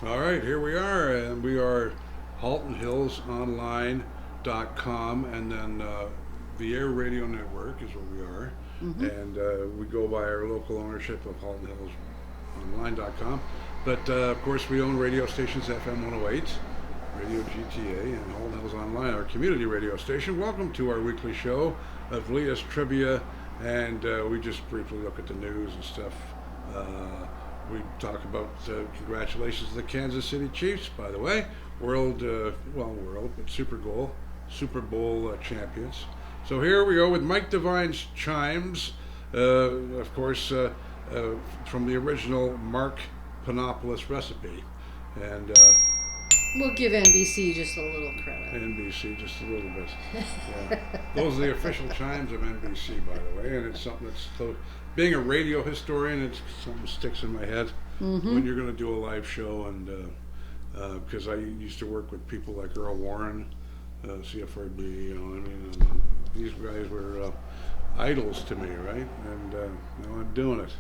All right, here we are, and we are HaltonHillsOnline.com, and then the Air Radio Network is what we are, and we go by our local ownership of HaltonHillsOnline.com. But of course, we own radio stations FM 108, Radio GTA, and Halton Hills Online, our community radio station. Welcome to our weekly show of Leah's Trivia, and we just briefly look at the news and stuff. We talk about congratulations to the Kansas City Chiefs, by the way, Super Bowl champions. So here we go with Mike Devine's chimes, of course, from the original Mark Panopoulos recipe, and we'll give NBC just a little credit. NBC just a little bit. Yeah. Those are the official chimes of NBC, by the way, and it's something that's being a radio historian, it's something that sticks in my head when you're going to do a live show, and because I used to work with people like Earl Warren, CFRB, and these guys were idols to me, right? And now I'm doing it.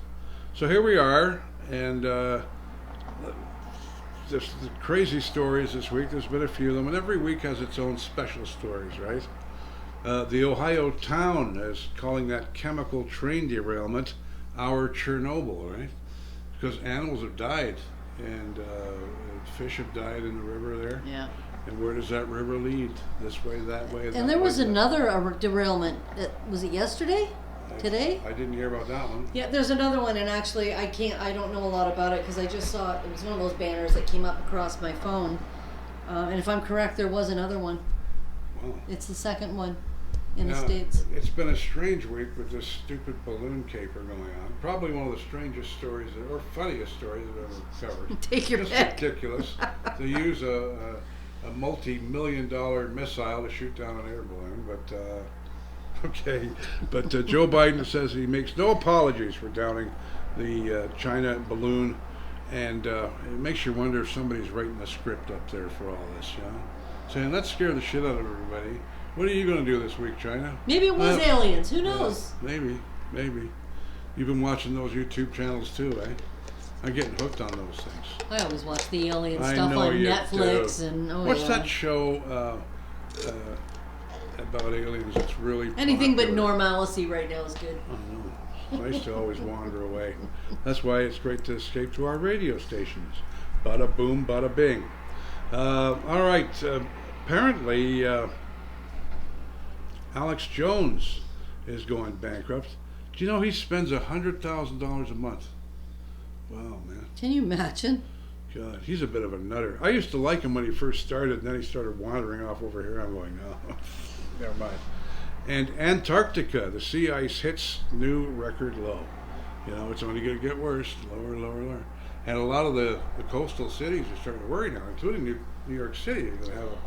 So here we are, and just the crazy stories this week. There's been a few of them, and every week has its own special stories, right? The Ohio town is calling that chemical train derailment our Chernobyl, right? Because animals have died, and fish have died in the river there. Yeah. And where does that river lead? This way, that way, and there was another derailment. Was it yesterday? Today? I didn't hear about that one. Yeah, there's another one, and actually I don't know a lot about it because I just saw it. It was one of those banners that came up across my phone. And if I'm correct, there was another one. Wow. It's the second one in the States. It's been a strange week with this stupid balloon caper going on. Probably one of the strangest stories, or funniest stories I've ever covered. Take your pick. Just ridiculous. To use a multi-million-dollar missile to shoot down an air balloon, but okay. But Joe Biden says he makes no apologies for downing the China balloon, and it makes you wonder if somebody's writing a script up there for all this, saying, let's scare the shit out of everybody. What are you going to do this week, China? Maybe it was aliens. Who knows? Maybe. You've been watching those YouTube channels too, eh? I'm getting hooked on those things. I always watch the alien stuff on Netflix. And what's that show about aliens that's really anything popular? But normalcy right now is good. I know. It's nice to always wander away. That's why it's great to escape to our radio stations. Bada boom, bada bing. All right. Apparently, Alex Jones is going bankrupt. Do you know he spends $100,000 a month? Wow, man. Can you imagine? God, he's a bit of a nutter. I used to like him when he first started, and then he started wandering off over here. I'm going, no, never mind. And Antarctica, the sea ice hits new record low. It's only going to get worse, lower. And a lot of the coastal cities are starting to worry now, including New York City. You're going to have a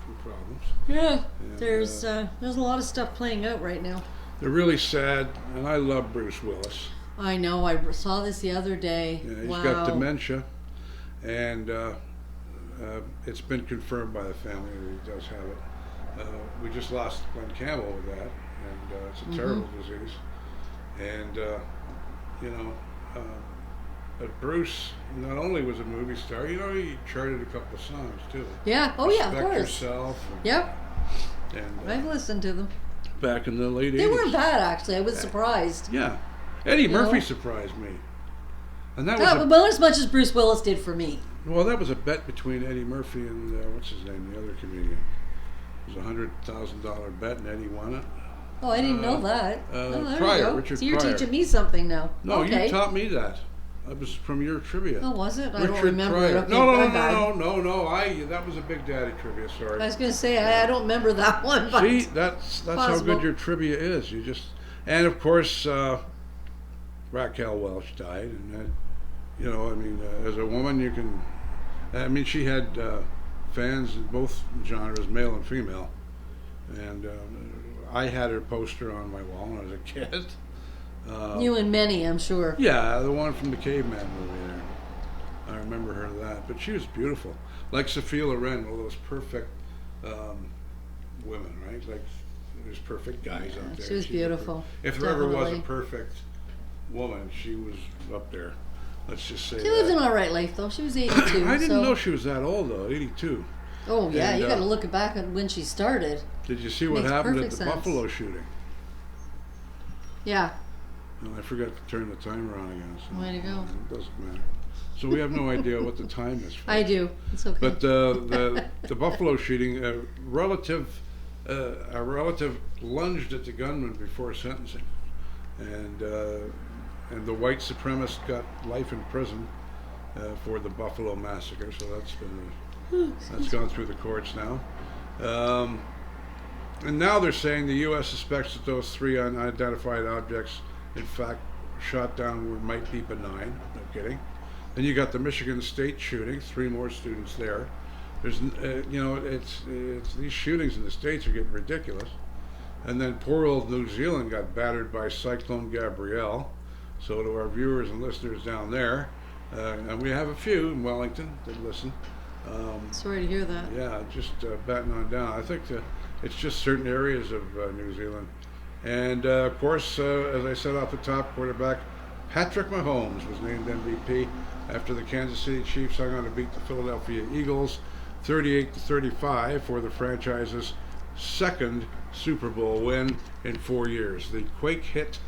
few problems. Yeah, and there's a lot of stuff playing out right now. They're really sad, and I love Bruce Willis. I know. I saw this the other day. Yeah, he's got dementia, and it's been confirmed by the family that he does have it. We just lost Glenn Campbell with that, and it's a terrible disease. And but Bruce not only was a movie star, he charted a couple of songs too. Yeah. Oh yeah, of Respect course. Yourself. Yep. And I've listened to them. Back in the late 80s. They weren't bad, actually. I was surprised. Yeah. Eddie Murphy surprised me. And that was well, as much as Bruce Willis did for me. Well, that was a bet between Eddie Murphy and what's his name, the other comedian. It was a $100,000 bet, and Eddie won it. Oh, I didn't know that. There Pryor, you go. Richard So you're Pryor. teaching me something now. No, okay. You taught me that. That was from your trivia. Oh, was it? I Richard don't remember Pryor. it. Okay, No. That was a Big Daddy trivia. Sorry. I was going to say I don't remember that one. But see, that's how good your trivia is. And of course, Raquel Welch died, and as a woman, you can. She had fans in both genres, male and female, and I had her poster on my wall when I was a kid. You and many, I'm sure. Yeah, the one from the Caveman movie there. I remember her that. But she was beautiful. Like Sophia Loren, one of those perfect women, right? Like, there's perfect guys out there. She was beautiful. If there ever was a perfect woman, she was up there. Let's just say She lived an all right life, though. She was 82. I didn't know she was that old, though, 82. Oh, yeah, And, you got to look back at when she started. Did you see what Makes happened at perfect the sense. Buffalo shooting? Yeah. And I forgot to turn the timer on again. So Way to go. It doesn't matter. So we have no idea what the time is. I do. It's okay. But the Buffalo shooting, a relative lunged at the gunman before sentencing, and the white supremacist got life in prison for the Buffalo massacre. So that's gone through the courts now. And now they're saying the U.S. suspects that those 3 unidentified objects, in fact, shot down might be benign. No kidding. Then you got the Michigan State shooting, 3 more students there. There's, it's these shootings in the States are getting ridiculous. And then poor old New Zealand got battered by Cyclone Gabrielle. So to our viewers and listeners down there, and we have a few in Wellington that listen. Sorry to hear that. Yeah, just batting on down. I think it's just certain areas of New Zealand. And of course, as I said off the top, quarterback Patrick Mahomes was named MVP after the Kansas City Chiefs hung on to beat the Philadelphia Eagles 38-35 for the franchise's 2nd Super Bowl win in 4 years. The quake hit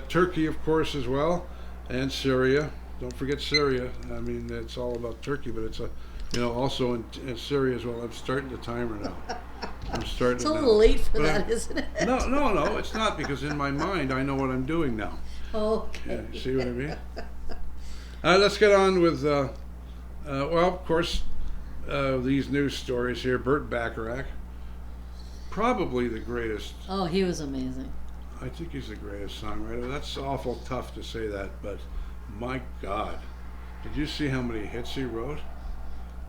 Turkey, of course, as well, and Syria. Don't forget Syria. I mean, it's all about Turkey, but it's also in Syria as well. I'm starting the timer now. It's a little late for that, isn't it? No, it's not, because in my mind I know what I'm doing now. Okay. Yeah, see what I mean? Let's get on with, well, of course, these news stories here. Burt Bacharach, probably the greatest. Oh, he was amazing. I think he's the greatest songwriter. That's awful tough to say that, but my God, did you see how many hits he wrote?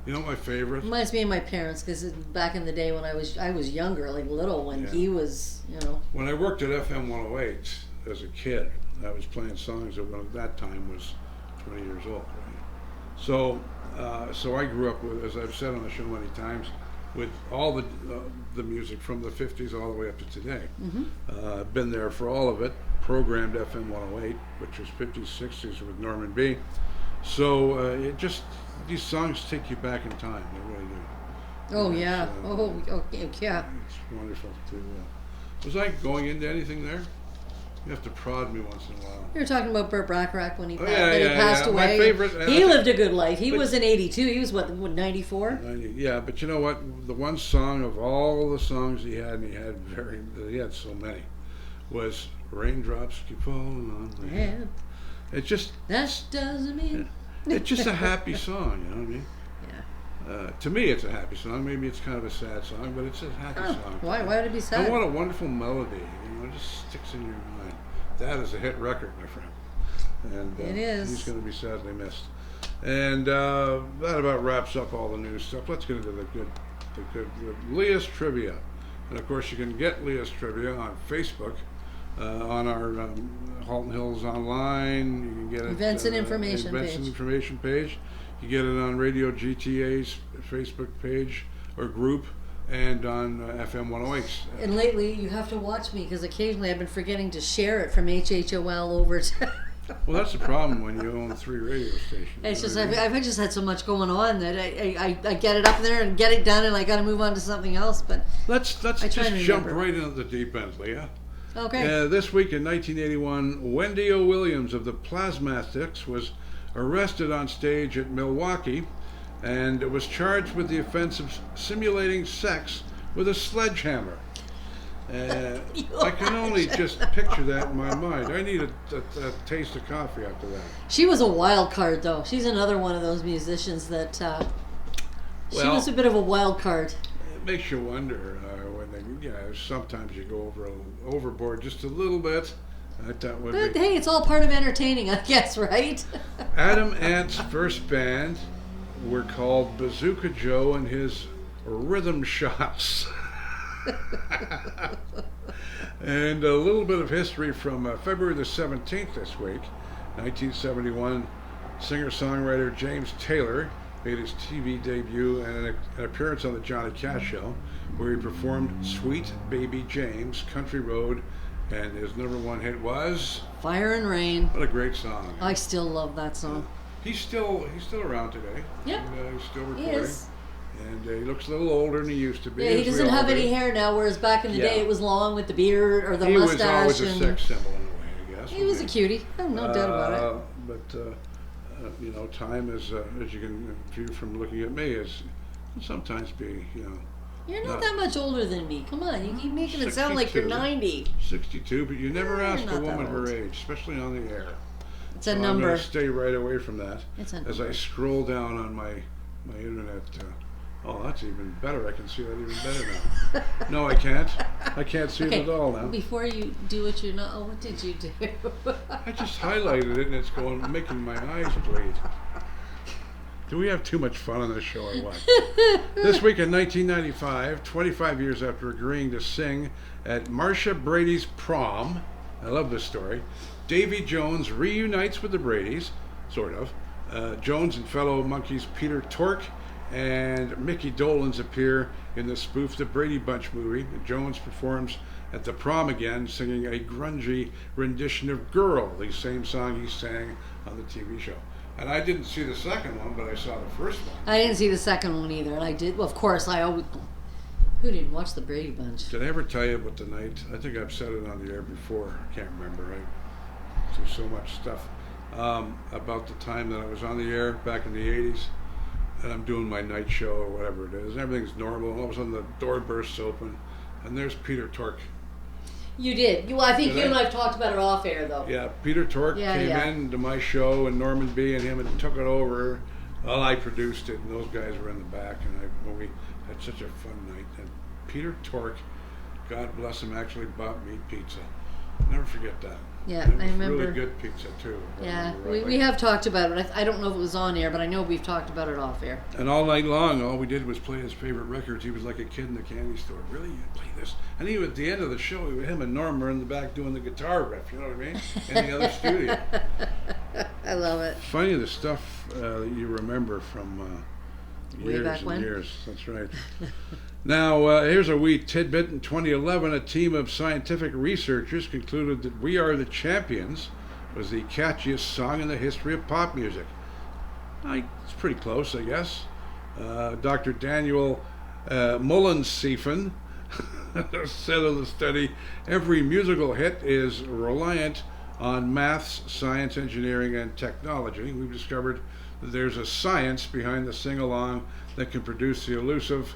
You know my favorite? Reminds me of my parents, because back in the day when I was younger, like little, when he was, When I worked at FM 108 as a kid, I was playing songs that at that time was 20 years old. Right? So I grew up with, as I've said on the show many times, with all the music from the 50s all the way up to today. I've been there for all of it. Programmed FM 108, which was 50s, 60s with Norman B. So these songs take you back in time. They really do. Oh, yeah. Yeah. It's wonderful to. Was I going into anything there? You have to prod me once in a while. You were talking about Burt Bacharach when he passed away. My favorite. He lived a good life. He was in 82. He was, what 94? 90, yeah, but you know what? The one song of all the songs he had, and he had so many, was Raindrops Keep Falling on My Head. It just... That doesn't mean... It's just a happy song, you know what I mean? Yeah. To me, it's a happy song. Maybe it's kind of a sad song, but it's a happy song. Why would it be sad? And what a wonderful melody. It just sticks in your mind. That is a hit record, my friend. And it is. He's going to be sadly missed. And that about wraps up all the news stuff. Let's get into the good Leah's Trivia. And of course, you can get Leah's Trivia on Facebook, on our Halton Hills Online. You can get it Events and information page. You get it on Radio GTA's Facebook page or group, and on FM 108's. And lately, you have to watch me, because occasionally I've been forgetting to share it from HHOL over to... Well, that's the problem when you own 3 radio stations. It's just I've just had so much going on that I get it up there and get it done, and I got to move on to something else. But let's just jump right into the deep end, Leah. Okay. This week in 1981, Wendy O. Williams of the Plasmatics was arrested on stage at Milwaukee, and was charged with the offense of simulating sex with a sledgehammer. I can only just picture that in my mind. I need a taste of coffee after that. She was a wild card, though. She's another one of those musicians that she was a bit of a wild card. It makes you wonder sometimes you go overboard just a little bit. Hey, it's all part of entertaining, I guess, right? Adam Ant's first band were called Bazooka Joe and his Rhythm Shots. And a little bit of history from February the 17th this week, 1971, singer-songwriter James Taylor made his TV debut and an appearance on the Johnny Cash Show, where he performed Sweet Baby James, Country Road, and his #1 hit was... Fire and Rain. What a great song. I still love that song. He's still around today. Yep. And, he's still He recording. is. And he looks a little older than he used to be. Yeah, he as we doesn't all have do. any hair now, whereas back in the Yeah. day it was long with the beard or the He was mustache. always a and sex symbol in a way, I guess. he was a cutie. Oh, no doubt about it. But you know, time is, as you can view from looking at me, is can sometimes be, you know. You're not that much older than me. Come on, you keep making it sound like you're 62. 90. 62, but you never You're ask a not that woman her old. age, especially on the air. It's So a I'm number. going to stay right away from that. It's a As I number. scroll down on my internet. Oh, that's even better. I can see that even better now. No, I can't. I can't see it at all now. Before you do what you're not, what did you do? I just highlighted it and it's making my eyes bleed. Do we have too much fun on this show or what? This week in 1995, 25 years after agreeing to sing at Marcia Brady's prom, I love this story, Davy Jones reunites with the Bradys, sort of. Jones and fellow monkeys Peter Tork and Mickey Dolenz appear in the spoof The Brady Bunch movie. Jones performs at the prom again, singing a grungy rendition of Girl, the same song he sang on the TV show. And I didn't see the second one, but I saw the first one. I didn't see the second one either, and I did. Well, of course, I always. Who didn't watch the Brady Bunch? Did I ever tell you about the night? I think I've said it on the air before. I can't remember. I do so much stuff about the time that I was on the air back in the 80s, and I'm doing my night show or whatever it is. Everything's normal. All of a sudden, the door bursts open, and there's Peter Tork. You did. I think Did you I? and I've talked about it off air, though. Yeah, Peter Tork came into my show, and Norman B. and him and took it over. Well, I produced it, and those guys were in the back, and we had such a fun night. And Peter Tork, God bless him, actually bought me pizza. Never forget that. Yeah, And it was I remember. really good pizza too. if I Yeah, remember we rightly. have talked about it. I don't know if it was on air, but I know we've talked about it off air. And all night long, all we did was play his favorite records. He was like a kid in the candy store. Really, you play this? And he, at the end of the show, him and Norm were in the back doing the guitar riff. You know what I mean? In the other studio. I love it. Funny the stuff that you remember from Way years back and when? years. That's right. Now, here's a wee tidbit. In 2011, a team of scientific researchers concluded that "We Are the Champions" was the catchiest song in the history of pop music. It's pretty close, I guess. Dr. Daniel Mullensiefen said of the study, every musical hit is reliant on maths, science, engineering, and technology. We've discovered that there's a science behind the sing-along that can produce the elusive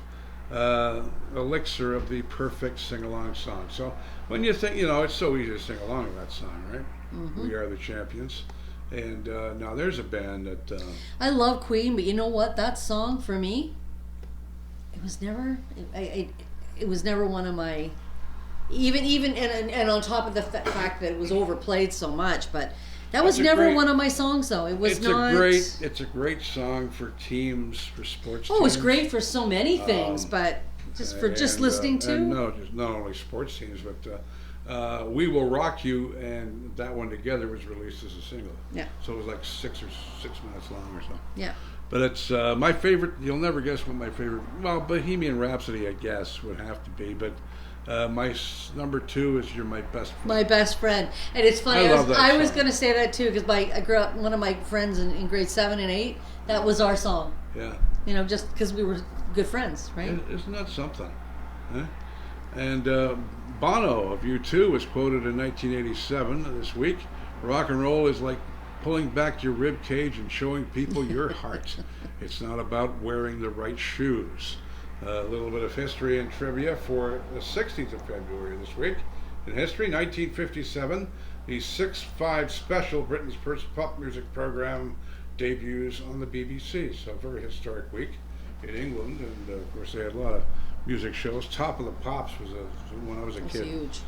elixir of the perfect sing-along song. So when you think, it's so easy to sing along with that song, right? Mm-hmm. We Are the Champions. And now there's a band that... I love Queen, but you know what? That song for me, it was never. It was never one of my. Even and on top of the fact that it was overplayed so much, but that was never one of my songs. Though it was not. It's a great song for teams, for sports. Oh, it's teams. great for so many things, but just for listening to. And no, just not only sports teams, but "We Will Rock You" and that one together was released as a single. Yeah. So it was like 6 minutes long or so. Yeah. But it's my favorite. You'll never guess what my favorite. Well, Bohemian Rhapsody, I guess, would have to be. But my number 2 is "You're My Best Friend." My best friend, and it's funny. I love that I was song. going to say that too because I grew up. One of my friends in grade 7 and 8. That was our song. Yeah. Just because we were good friends, right? Isn't that something? Huh? And Bono of U2 was quoted in 1987 this week. Rock and roll is like pulling back your rib cage and showing people your heart. It's not about wearing the right shoes. A little bit of history and trivia for the 16th of February this week. In history, 1957, the 6-5 special, Britain's first pop music program, debuts on the BBC. So a very historic week in England, and of course they had a lot of music shows. Top of the Pops was when I was a It was kid. huge.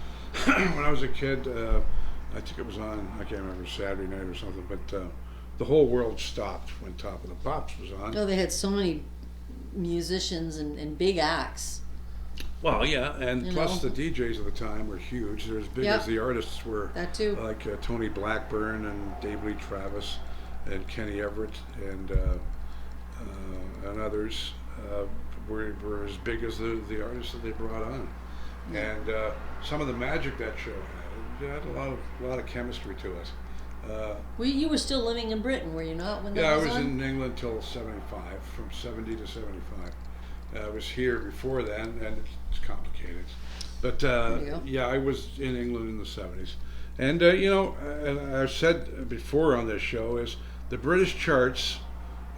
When I was a kid, I think it was on, I can't remember, Saturday night or something, but the whole world stopped when Top of the Pops was on. Oh, they had so many musicians and big acts. Well, yeah, and You plus know. the DJs of the time were huge. They're as big Yep. as the artists were. That too. Like Tony Blackburn and Dave Lee Travis and Kenny Everett and others were as big as the artists that they brought on. And some of the magic that show had a lot of chemistry to it. Well, you were still living in Britain, were you not? When that Yeah, I was was on? in England till 75, from 70 to 75. I was here before then, and it's complicated. But There you go. yeah, I was in England in the 70s. And, and I've said before on this show is the British charts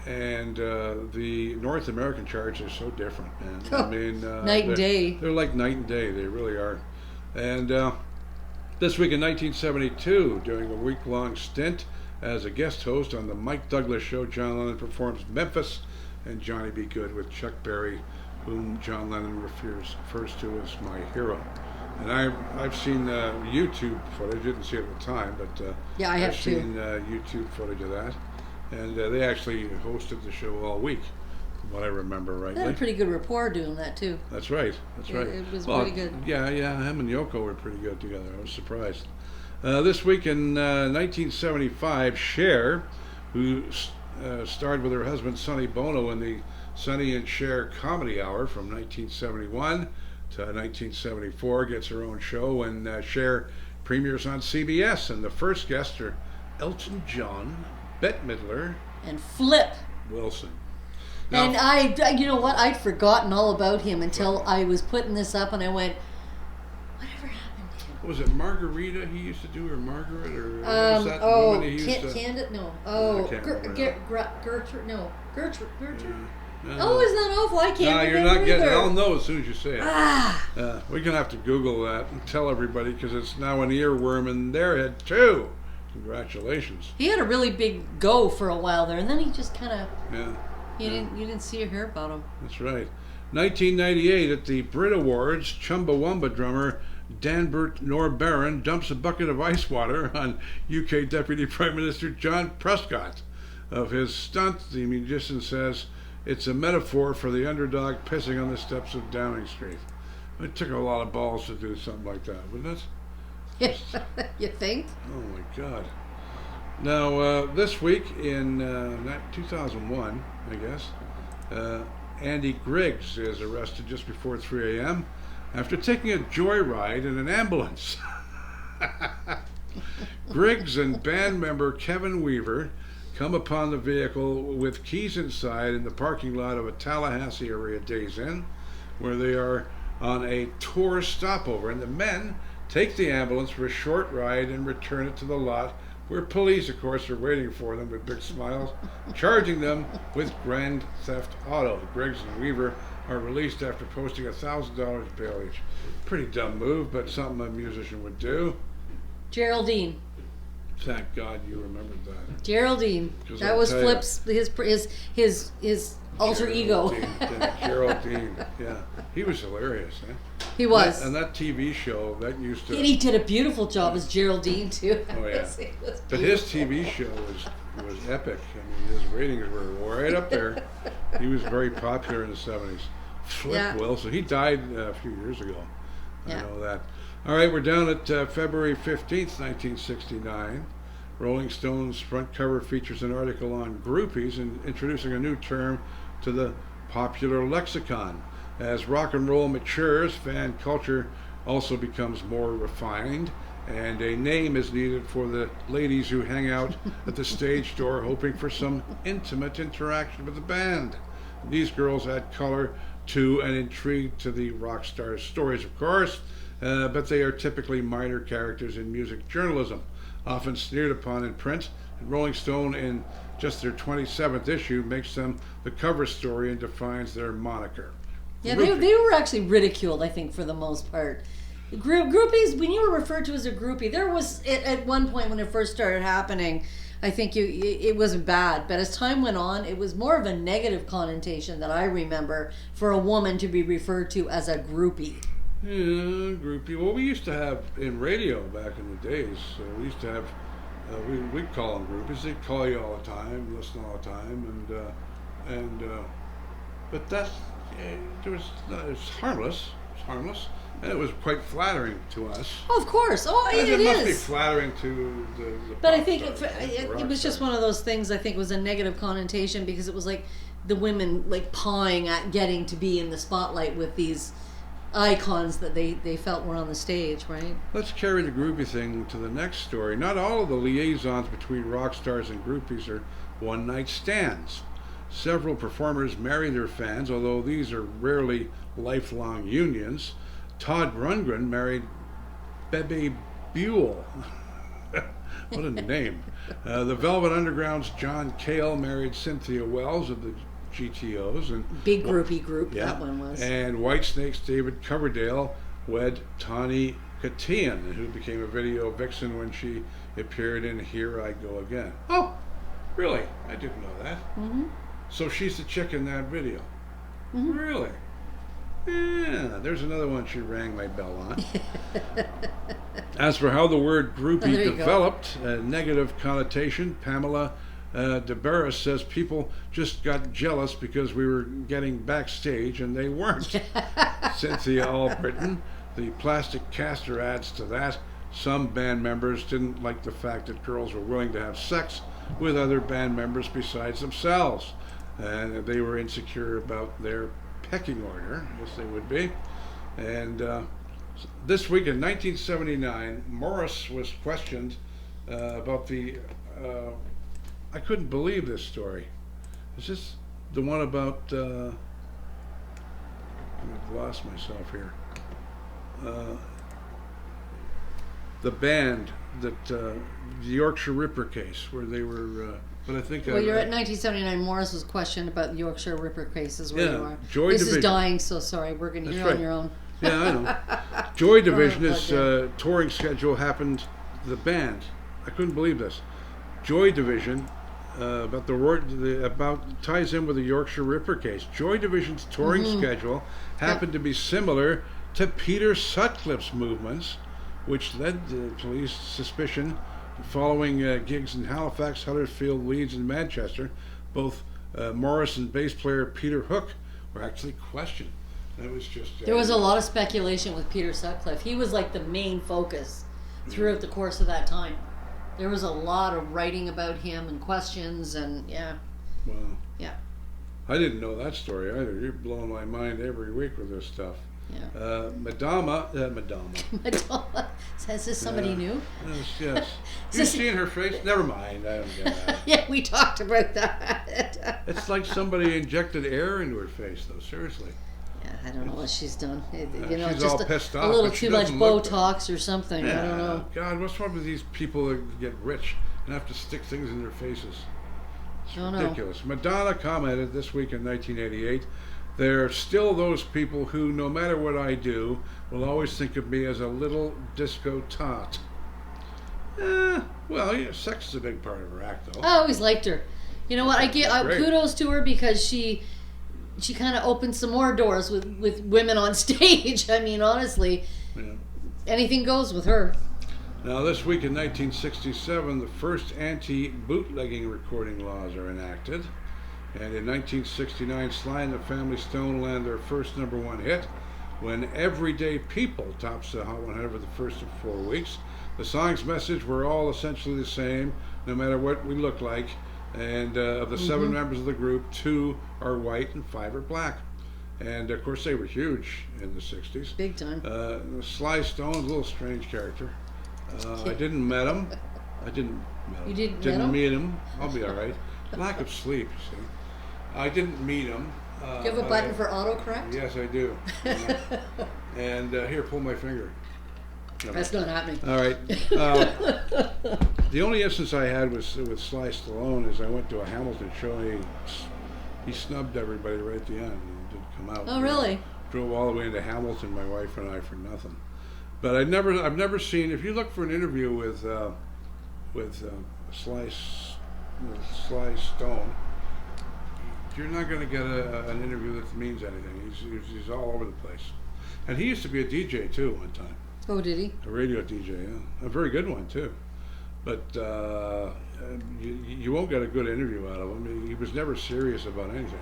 and the North American charts are so different, man. I mean, Night and day. They're like night and day. They really are. And this week in 1972, during a week-long stint as a guest host on the Mike Douglas Show, John Lennon performs Memphis and Johnny B. Good with Chuck Berry, whom John Lennon refers to as my hero. And I've seen YouTube footage. I didn't see it at the time, but Yeah, I have I've too. seen YouTube footage of that. And they actually hosted the show all week, from what I remember They rightly. had a pretty good rapport doing that too. That's right. That's right. It was pretty good. Yeah, him and Yoko were pretty good together. I was surprised. This week in 1975, Cher, who starred with her husband Sonny Bono in the Sonny and Cher Comedy Hour from 1971 to 1974, gets her own show, and Cher premieres on CBS. And the first guests are Elton John, Bette Midler, And Flip. Wilson. And you know what? I'd forgotten all about him until I was putting this up, and I went, "Whatever happened to him?" Was it Margarita he used to do, or Margaret, or was that woman he used to... Candid? No. I Oh, can't remember Gertrude? No, Gertrude. No. Oh, isn't that awful? I can't No, remember you're not getting it. either. I'll know as soon as you say it. Ah, We're going to have to Google that and tell everybody, because it's now an earworm in their head, too. Congratulations. he had a really big go for a while there, and then he just kind of Yeah, you didn't see or hear about him. that's right. 1998, at the Brit Awards, Chumbawamba drummer Danbert Norbaron dumps a bucket of ice water on UK Deputy Prime Minister John Prescott. Of his stunt, the musician says it's a metaphor for the underdog pissing on the steps of Downing Street. It took a lot of balls to do something like that, wouldn't it? You think? Oh my God. Now, this week in 2001, I guess, Andy Griggs is arrested just before 3 a.m. after taking a joyride in an ambulance. Griggs and band member Kevin Weaver come upon the vehicle with keys inside in the parking lot of a Tallahassee area Days Inn, where they are on a tour stopover, and the men take the ambulance for a short ride and return it to the lot, where police, of course, are waiting for them with big smiles, charging them with grand theft auto. Griggs and Weaver are released after posting $1,000 bail each. Pretty dumb move, but something a musician would do. Geraldine. Thank God you remembered that. Geraldine. 'Cause That I'll was tell you- Flip's his alter ego. Geraldine, yeah. He was hilarious, eh? He was. And that TV show, that used to... And he did a beautiful job as Geraldine too. Oh, yeah. It was But his beautiful. TV show was epic. I mean, his ratings were right up there. He was very popular in the 70s. Flip Yeah. Wilson. He died a few years ago. Yeah. I know that. All right, we're down at February 15th, 1969. Rolling Stone's front cover features an article on groupies and introducing a new term to the popular lexicon. As rock and roll matures, fan culture also becomes more refined, and a name is needed for the ladies who hang out at the stage door hoping for some intimate interaction with the band. These girls add color to and intrigue to the rock stars' stories, of course, but they are typically minor characters in music journalism, often sneered upon in print. And Rolling Stone, in just their 27th issue, makes them the cover story and defines their moniker. Yeah, they were actually ridiculed, I think, for the most part. Groupies, when you were referred to as a groupie, there was, at one point when it first started happening, I think it wasn't bad. But as time went on, it was more of a negative connotation that I remember for a woman to be referred to as a groupie. Yeah, groupie. Well, we used to have in radio back in the days. We used to have we'd call them groupies. They'd call you all the time, listen all the time, but that's it's harmless. It's harmless, and it was quite flattering to us. Oh, of course. Oh, And it it must be is. flattering to the But I pop think stars, the rock it was just stars. one of those things. I think was a negative connotation because it was like the women like pawing at getting to be in the spotlight with these icons that they felt were on the stage, right? Let's carry the groupie thing to the next story. Not all of the liaisons between rock stars and groupies are one-night stands. Several performers marry their fans, although these are rarely lifelong unions. Todd Rundgren married Bebe Buell. What a name. The Velvet Underground's John Cale married Cynthia Wells of the GTOs. And big groupie group, that one was. And Whitesnake's David Coverdale wed Tawny Katian, who became a video vixen when she appeared in Here I Go Again. Oh, really? I didn't know that. Mm-hmm. So she's the chick in that video. Mm-hmm. Really? Yeah, there's another one she rang my bell on. As for how the word groupie developed, a negative connotation, Pamela DeBarris says people just got jealous because we were getting backstage and they weren't. Cynthia Albritton, the plastic caster, adds to that. Some band members didn't like the fact that girls were willing to have sex with other band members besides themselves, and they were insecure about their pecking order, yes they would be. And this week in 1979, Morris was questioned about the, I couldn't believe this story. Is this the one about, I've lost myself here. The band that, the Yorkshire Ripper case, where they were, but I think well, you're at 1979. Morris was questioned about the Yorkshire Ripper cases where you are. Joy this Division. Is dying, so sorry. We're going to hear on your own. Yeah, I know. Joy Division's touring schedule happened. The band, I couldn't believe this. Joy Division, about ties in with the Yorkshire Ripper case. Joy Division's touring schedule happened to be similar to Peter Sutcliffe's movements, which led to police suspicion. Following gigs in Halifax, Huddersfield, Leeds, and Manchester, both Morris and bass player Peter Hook were actually questioned. That was just. There was a lot of speculation with Peter Sutcliffe. He was like the main focus throughout the course of that time. There was a lot of writing about him and questions, and Wow. Yeah. I didn't know that story either. You're blowing my mind every week with this stuff. Yeah. Madonna. Madonna. Is this somebody new? Yes. You've seen her face? Never mind. I don't get that. Yeah, we talked about that. It's like somebody injected air into her face, though. Seriously. Yeah, I don't know what she's done. She's just all pissed a off, little but she too much doesn't look Botox or something. Yeah, I don't know. God, what's wrong with these people that get rich and have to stick things in their faces? It's ridiculous. Madonna commented this week in 1988, there are still those people who, no matter what I do, will always think of me as a little disco tot. Well, yeah, sex is a big part of her act, though. I always liked her. You know what? I give kudos to her because she kind of opened some more doors with women on stage. I mean, honestly, anything goes with her. Now, this week in 1967, the first anti-bootlegging recording laws are enacted. And in 1969, Sly and the Family Stone land their first #1 hit when Everyday People tops the Hot 100 for the first of 4 weeks. The song's message were all essentially the same, no matter what we look like. And of the 7 members of the group, 2 are white and 5 are black. And of course, they were huge in the 60s. Big time. Sly Stone's a little strange character. I didn't met him. You didn't meet him. I'll be all right. Lack of sleep, you see. I didn't meet him. Do you have a button for autocorrect? Yes, I do. And here, pull my finger. No. That's not happening. All right. The only instance I had was with Sly Stallone is I went to a Hamilton show and he snubbed everybody right at the end and didn't come out. Oh, really? Drove all the way into Hamilton, my wife and I, for nothing. But I've never seen. If you look for an interview with Sly Stone, you're not going to get an interview that means anything. He's all over the place, and he used to be a DJ too one time. Oh, did he? A radio DJ, yeah, a very good one too. But you won't get a good interview out of him. He was never serious about anything.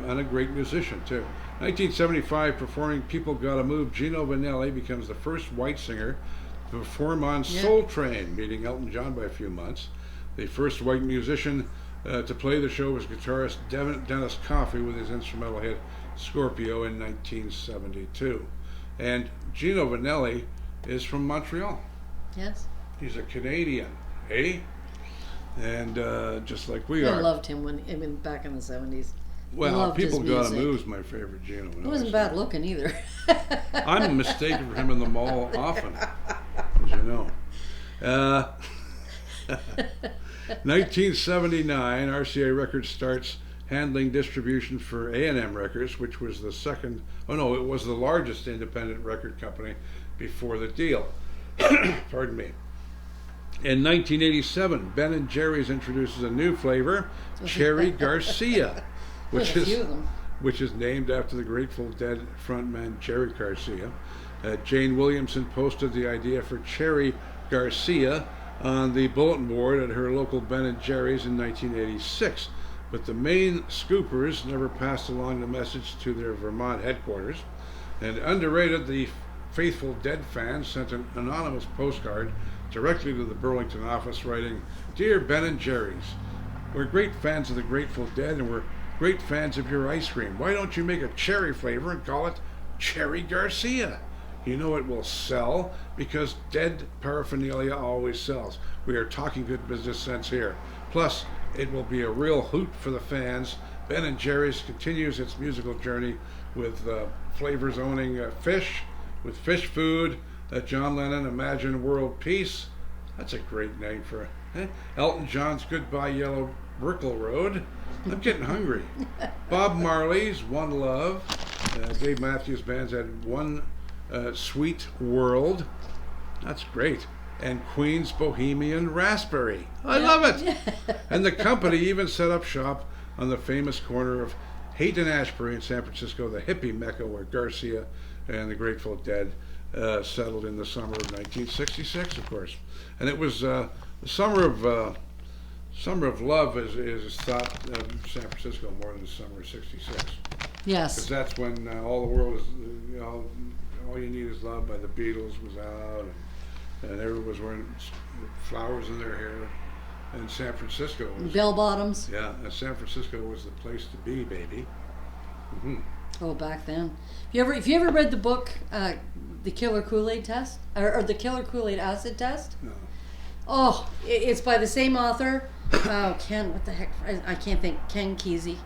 And a great musician too. 1975, performing "People Gotta Move," Gino Vanelli becomes the first white singer to perform on Soul Train, beating Elton John by a few months. The first white musician To play the show was guitarist Dennis Coffey with his instrumental hit Scorpio in 1972. And Gino Vanelli is from Montreal. Yes. He's a Canadian, eh? And just like we are. I loved him back in the 70s. Well, Loved his People Gotta music. Move's my favorite Gino Vanelli. He wasn't bad looking either. I'm mistaken for him in the mall often, as you know. 1979, RCA Records starts handling distribution for A&M Records, which was it was the largest independent record company before the deal. Pardon me. In 1987, Ben & Jerry's introduces a new flavor, Cherry Garcia, which is named after the Grateful Dead frontman Jerry Garcia. Jane Williamson posted the idea for Cherry Garcia on the bulletin board at her local Ben & Jerry's in 1986, but the main scoopers never passed along the message to their Vermont headquarters. And underrated, the faithful Dead fans sent an anonymous postcard directly to the Burlington office writing, "Dear Ben & Jerry's, we're great fans of the Grateful Dead and we're great fans of your ice cream. Why don't you make a cherry flavor and call it Cherry Garcia? You know it will sell because Dead paraphernalia always sells. We are talking good business sense here. Plus, it will be a real hoot for the fans. Ben & Jerry's continues its musical journey with flavors owning fish, with fish food, John Lennon, Imagine World Peace." That's a great name for Elton John's Goodbye Yellow Brickle Road. I'm getting hungry. Bob Marley's One Love. Dave Matthews Band's had One Sweet World. That's great. And Queen's Bohemian Raspberry. I love it. And the company even set up shop on the famous corner of Haight and Ashbury in San Francisco, the hippie mecca where Garcia and the Grateful Dead settled in the summer of 1966, of course. And it was the summer of love is thought of San Francisco more than the summer of '66. Yes. Because that's when all the world is, All You Need Is Love by the Beatles was out, and everyone was wearing flowers in their hair. And San Francisco was... Bell bottoms. Yeah, and San Francisco was the place to be, baby. Mm-hmm. Oh, back then. If you ever read the book, The Killer Kool-Aid Test, or The Killer Kool-Aid Acid Test? No. Oh, it's by the same author. Ken, what the heck? I can't think. Ken Kesey.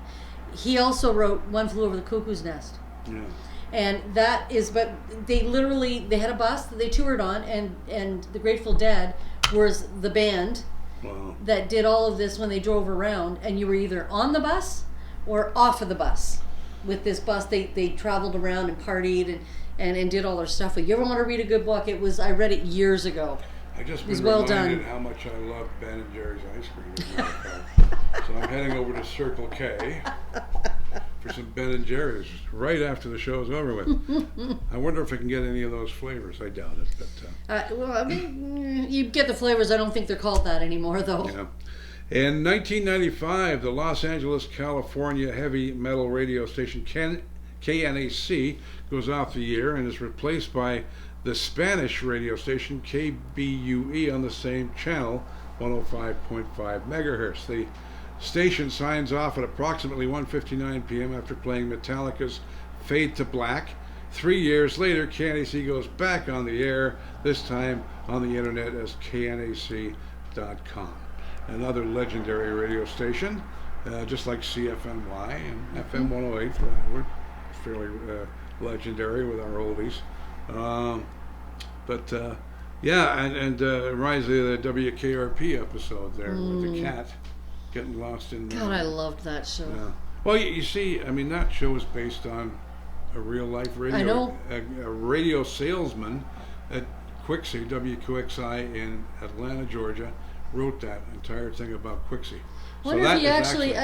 He also wrote One Flew Over the Cuckoo's Nest. Yeah. And that is, but they had a bus that they toured on, and the Grateful Dead was the band. Wow. That did all of this when they drove around, and you were either on the bus or off of the bus. With this bus, they traveled around and partied and did all their stuff. If you ever want to read a good book, I read it years ago. I just It was been well reminded done. how much I love Ben & Jerry's ice cream. As a matter of fact. So I'm heading over to Circle K for some Ben & Jerry's right after the show's over with. I wonder if I can get any of those flavors. I doubt it, but Well, I mean, you get the flavors. I don't think they're called that anymore, though. yeah. In 1995, the Los Angeles, California heavy metal radio station KNAC goes off the air and is replaced by the Spanish radio station KBUE on the same channel, 105.5 megahertz. The station signs off at approximately 1:59 p.m. after playing Metallica's Fade to Black. 3 years later, KNAC goes back on the air, this time on the internet as knac.com. Another legendary radio station, just like CFNY and FM 108. We're fairly legendary with our oldies. Yeah, and reminds me of the WKRP episode there with the cat getting lost in there. God, I loved that show. Yeah. Well, you see, I mean, that show is based on a real life radio. I know. A radio salesman at Quixie, WQXI in Atlanta, Georgia, wrote that entire thing about Quixie. I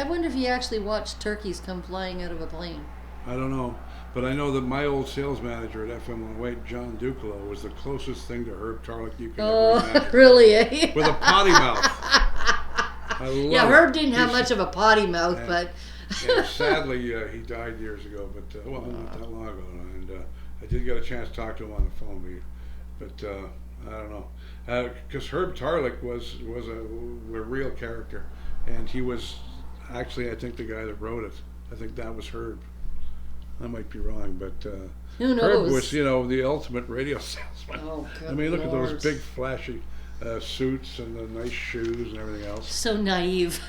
wonder if he actually watched turkeys come flying out of a plane. I don't know, but I know that my old sales manager at FM 108, John Ducalo, was the closest thing to Herb Tarlick you could ever imagine. Really? Eh? With a potty mouth. Yeah, Herb didn't have much of a potty mouth, but... And sadly, he died years ago, but not that long ago, and I did get a chance to talk to him on the phone, but I don't know, because Herb Tarlick was a real character, and he was actually, I think, the guy that wrote it. I think that was Herb. I might be wrong, but Who knows? Herb was, the ultimate radio salesman. Oh, good I mean, look at Lord. those big, flashy suits and the nice shoes and everything else. So naive.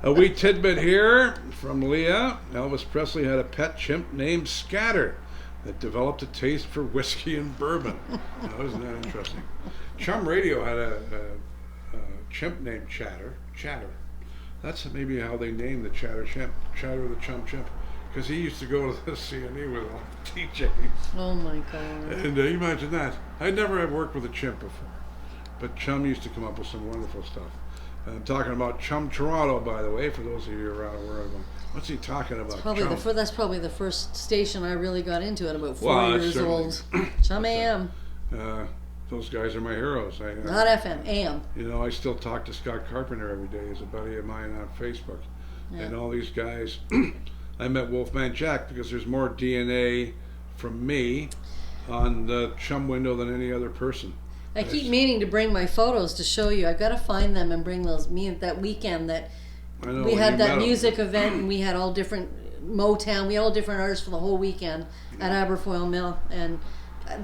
A wee tidbit here from Leah. Elvis Presley had a pet chimp named Scatter that developed a taste for whiskey and bourbon. Now, isn't that interesting? Chum Radio had a chimp named Chatter. That's maybe how they named the Chatter chimp. Chatter the Chum chimp. Because he used to go to the CNE with all the DJs. Oh my God. And imagine that. I'd never have worked with a chimp before. But Chum used to come up with some wonderful stuff. I'm talking about Chum Toronto, by the way, for those of you around the world going, what's he talking about? Probably Chum? that's probably the first station I really got into at about 4 Well, years old. Chum AM. Those guys are my heroes. Not FM, AM. I still talk to Scott Carpenter every day. He's a buddy of mine on Facebook. Yeah. And all these guys, I met Wolfman Jack because there's more DNA from me on the Chum window than any other person. I keep meaning to bring my photos to show you. I've got to find them and bring those. That weekend that we had that music event and we had all different Motown. We had all different artists for the whole weekend at Aberfoyle Mill, and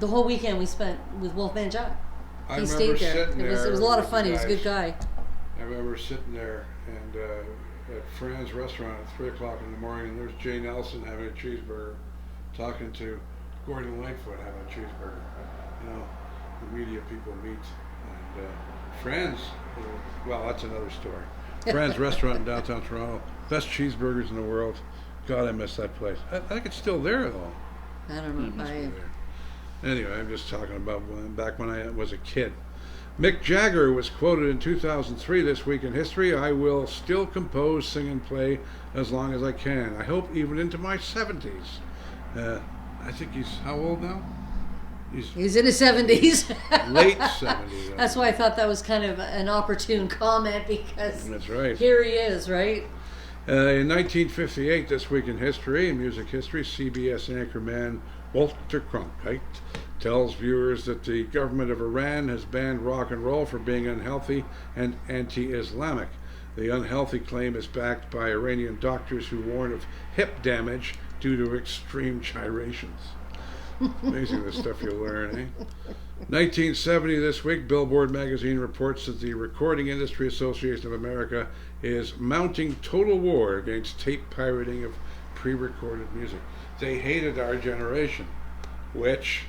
the whole weekend we spent with Wolfman Jack. He stayed there. It was a lot of fun. He was a good guy. I remember sitting there and at Fran's restaurant at 3 o'clock in the morning, and there's Jay Nelson having a cheeseburger, talking to Gordon Lightfoot having a cheeseburger. The media people meet, and Fran's, well, that's another story. Fran's restaurant in downtown Toronto, best cheeseburgers in the world. God, I miss that place. I think it's still there, though. I don't know. Anyway, I'm just talking about back when I was a kid. Mick Jagger was quoted in 2003 This Week in History. I will still compose, sing, and play as long as I can. I hope even into my 70s. I think he's how old now? He's in his 70s. Late 70s. That's why I thought that was kind of an opportune comment, because that's right. Here he is, right? In 1958, This Week in History, in music history, CBS anchorman Walter Cronkite tells viewers that the government of Iran has banned rock and roll for being unhealthy and anti-Islamic. The unhealthy claim is backed by Iranian doctors who warn of hip damage due to extreme gyrations. Amazing the stuff you learn, eh? 1970 this week, Billboard magazine reports that the Recording Industry Association of America is mounting total war against tape pirating of pre-recorded music. They hated our generation, which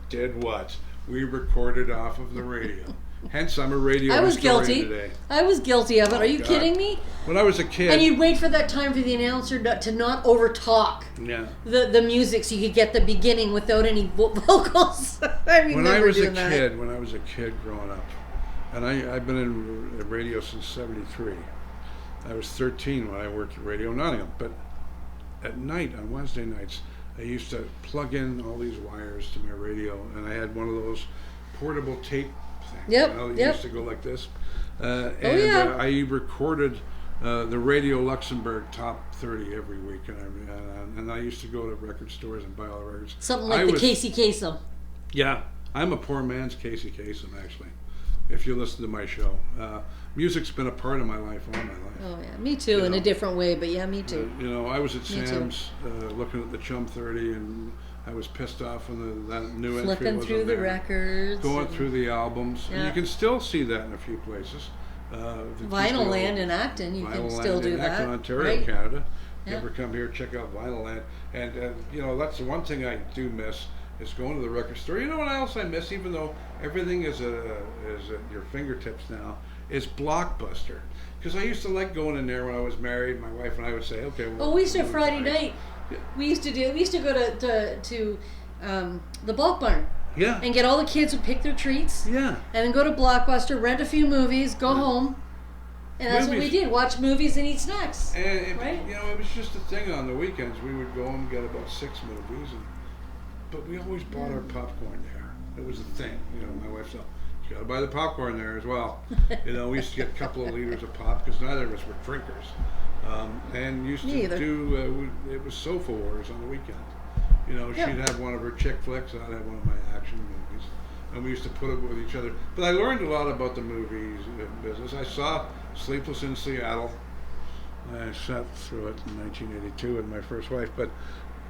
did what? We recorded off of the radio. Hence, I'm a radio historian today. I was guilty of it. Are you kidding me? When I was a kid... And you'd wait for that time for the announcer to not over-talk the music so you could get the beginning without any vocals. I remember doing that. When I was a kid growing up, and I've been in radio since 73. I was 13 when I worked at Radio Nottingham. But at night, on Wednesday nights, I used to plug in all these wires to my radio, and I had one of those portable tape things. It used to go like this. I recorded the Radio Luxembourg Top 30 every week, and I used to go to record stores and buy all the records. Something like the Casey Kasem. Yeah, I'm a poor man's Casey Kasem, actually, if you listen to my show. Music's been a part of my life all my life. Oh, yeah, me too, in a different way, but yeah, me too. I was at Sam's looking at the Chum 30, and I was pissed off when that new entry was flipping through the records, going through the albums, and you can still see that in a few places. Vinyl Land in Acton, you can still do that. Acton, Ontario, Canada. If you ever come here, check out Vinyl Land, and that's the one thing I do miss is going to the record store. You know what else I miss, even though everything is at your fingertips now, is Blockbuster. Because I used to like going in there when I was married. My wife and I would say, okay. We used to Friday night. We used to go to the Bulk Barn. Yeah. And get all the kids who pick their treats. Yeah. And then go to Blockbuster, rent a few movies, go home. And that's what we did, watch movies and eat snacks. And it was just a thing on the weekends. We would go and get about 6 movies, but we always bought our popcorn there. It was a thing. My wife said, you got to buy the popcorn there as well. We used to get a couple of liters of pop because neither of us were drinkers. And used to do, it was Sofa Wars on the weekend. She'd have one of her chick flicks, I'd have one of my action movies. and we used to put it with each other. But I learned a lot about the movies business. I saw Sleepless in Seattle. I sat through it in 1982 with my first wife, but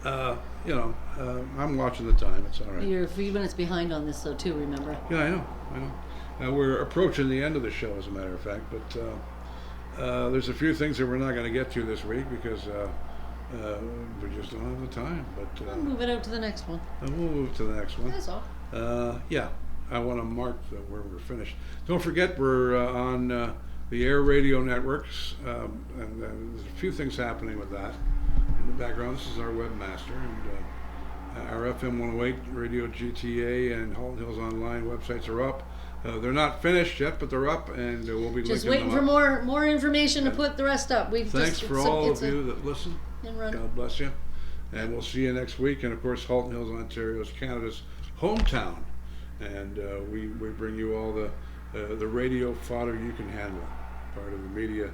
I'm watching the time. It's all right. You're a few minutes behind on this, though, too. Remember? Yeah, I know. We're approaching the end of the show, as a matter of fact, but there's a few things that we're not going to get to this week because we just don't have the time. But We'll move it out to the next one. we'll move to the next one. That's all. Yeah, I want to mark where we're finished. Don't forget, we're on the Air Radio Networks, and there's a few things happening with that in the background. This is our webmaster, and our FM 108, Radio GTA, and Halton Hills Online websites are up. They're not finished yet, but they're up, and we'll be Just linking waiting them for up. more information to put the rest up. Thanks for all of you that listen. Run. God bless you. And we'll see you next week. And of course, Halton Hills, Ontario is Canada's hometown. And we bring you all the radio fodder you can handle. Part of the media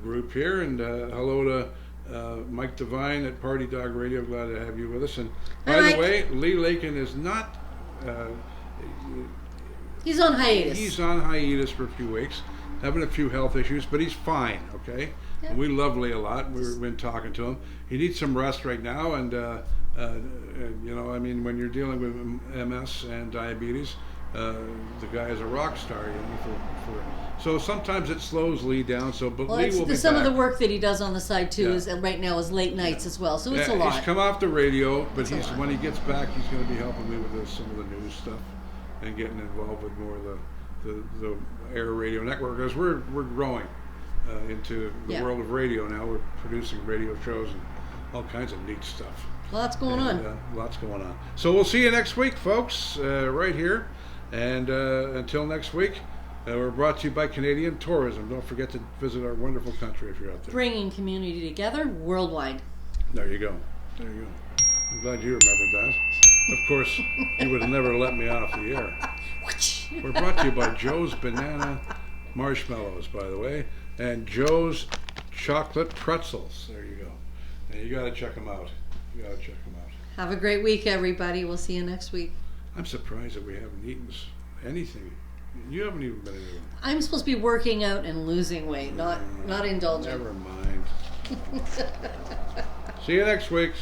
group here. And hello to Mike Devine at Party Dog Radio. Glad to have you with us. And by the way, Lee Lakin is not... he's on hiatus. He's on hiatus for a few weeks. Having a few health issues, but he's fine, okay? Yeah. And we love Leah a lot. We've been talking to him. He needs some rest right now, and when you're dealing with MS and diabetes, the guy is a rock star, so sometimes it slows Lee down. But Lee will be some back. of the work that he does on the side too is right now is late nights as well. So it's a lot. He's come off the radio, but It's a lot. when he gets back, he's going to be helping me with some of the news stuff and getting involved with more of the Air Radio Network, because we're growing into the world of radio now. We're producing radio shows and all kinds of neat stuff. Lots going on. Lots going on. So we'll see you next week, folks, right here. And until next week, we're brought to you by Canadian Tourism. Don't forget to visit our wonderful country if you're out there. Bringing community together worldwide. There you go. There you go. I'm glad you remembered that. Of course, you would have never let me off the air. We're brought to you by Joe's Banana Marshmallows, by the way, and Joe's Chocolate Pretzels. There you go. And you got to check them out. Have a great week, everybody. We'll see you next week. I'm surprised that we haven't eaten anything. You haven't even been able. I'm supposed to be working out and losing weight, not indulging. Never mind. See you next week.